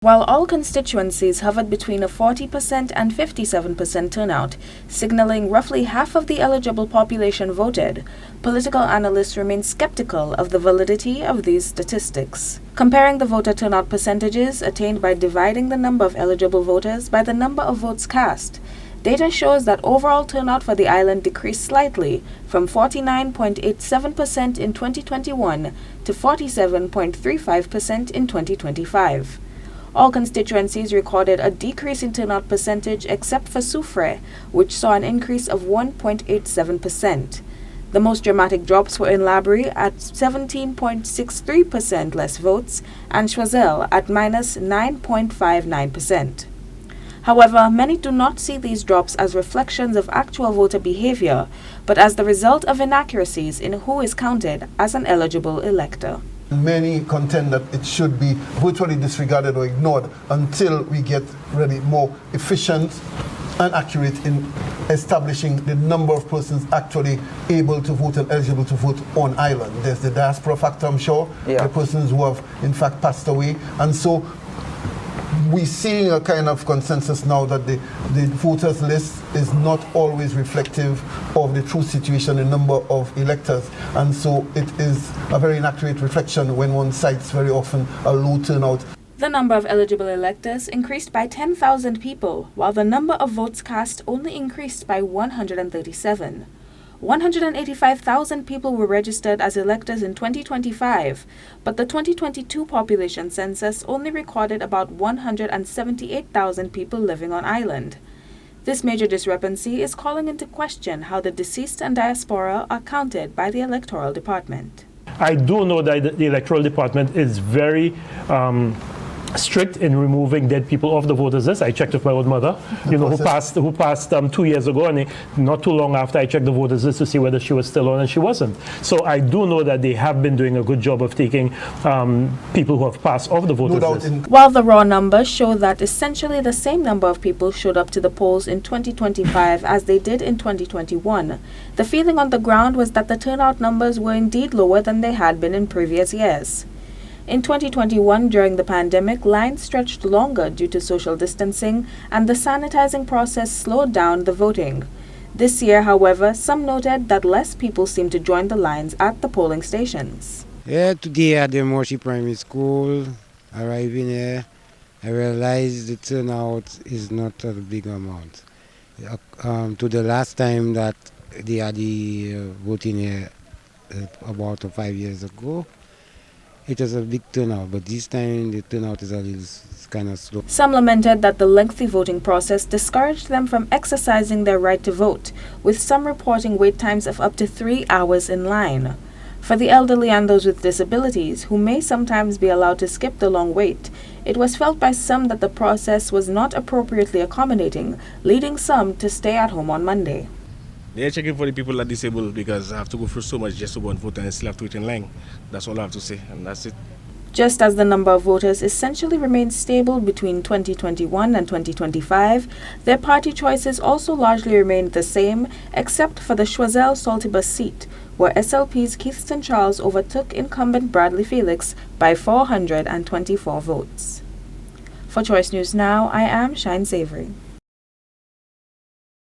While all constituencies hovered between a 40% and 57% turnout, signaling roughly half of the eligible population voted, political analysts remain skeptical of the validity of these statistics. Comparing the voter turnout percentages attained by dividing the number of eligible voters by the number of votes cast, data shows that overall turnout for the island decreased slightly from 49.87% in 2021 to 47.35% in 2025. All constituencies recorded a decrease in turnout percentage except for Soufrière, which saw an increase of 1.87%. The most dramatic drops were in Labri at 17.63% less votes and Choiseul at minus 9.59%. However, many do not see these drops as reflections of actual voter behavior, but as the result of inaccuracies in who is counted as an eligible elector. Many contend that it should be virtually disregarded or ignored until we get really more efficient and accurate in establishing the number of persons actually able to vote and eligible to vote on island. There's the diaspora factor, I'm sure, the persons who have in fact passed away. And so we're seeing a kind of consensus now that the voters list is not always reflective of the true situation, the number of electors. And so it is a very inaccurate reflection when one cites very often a low turnout. The number of eligible electors increased by 10,000 people, while the number of votes cast only increased by 137. 185,000 people were registered as electors in 2025, but the 2022 population census only recorded about 178,000 people living on island. This major discrepancy is calling into question how the deceased and diaspora are counted by the electoral department. I do know that the electoral department is very strict in removing dead people off the voters list. I checked with my own mother, who passed 2 years ago, and not too long after I checked the voters list to see whether she was still on, and she wasn't. So I do know that they have been doing a good job of taking people who have passed off the voters list. While the raw numbers show that essentially the same number of people showed up to the polls in 2025 as they did in 2021, the feeling on the ground was that the turnout numbers were indeed lower than they had been in previous years. In 2021, during the pandemic, lines stretched longer due to social distancing, and the sanitizing process slowed down the voting. This year, however, some noted that less people seemed to join the lines at the polling stations. Yeah, today at the Moshi Primary School, arriving here, I realized the turnout is not a big amount. To the last time that they had the voting here about 5 years ago, it was a big turnout, but this time the turnout is a little kind of slow. Some lamented that the lengthy voting process discouraged them from exercising their right to vote, with some reporting wait times of up to 3 hours in line. For the elderly and those with disabilities, who may sometimes be allowed to skip the long wait, it was felt by some that the process was not appropriately accommodating, leading some to stay at home on Monday. They're checking for the people that are disabled because I have to go through so much just to go and vote and still have to wait in line. That's all I have to say, and that's it. Just as the number of voters essentially remained stable between 2021 and 2025, their party choices also largely remained the same, except for the Choiseul-Saltibus seat, where SLP's Keithston Charles overtook incumbent Bradley Felix by 424 votes. For Choice News Now, I am Shyne Savory.